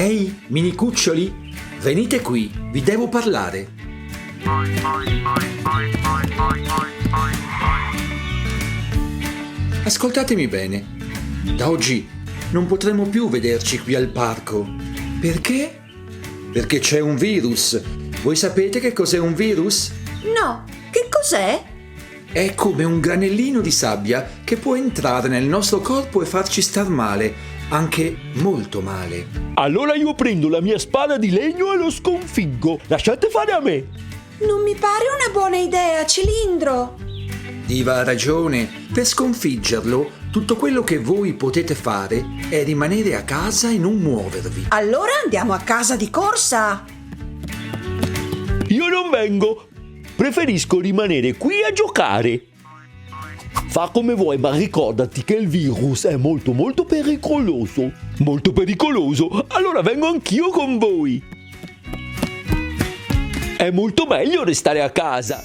Ehi, mini cuccioli, venite qui, vi devo parlare. Ascoltatemi bene. Da oggi non potremo più vederci qui al parco. Perché? Perché c'è un virus. Voi sapete che cos'è un virus? No, che cos'è? È come un granellino di sabbia che può entrare nel nostro corpo e farci star male, anche molto male. Allora io prendo la mia spada di legno e lo sconfiggo. Lasciate fare a me. Non mi pare una buona idea, Cilindro. Diva ha ragione. Per sconfiggerlo, tutto quello che voi potete fare è rimanere a casa e non muovervi. Allora andiamo a casa di corsa. Io non vengo. Preferisco rimanere qui a giocare. Fa come vuoi, ma ricordati che il virus è molto pericoloso. Molto pericoloso? Allora vengo anch'io con voi. È molto meglio restare a casa.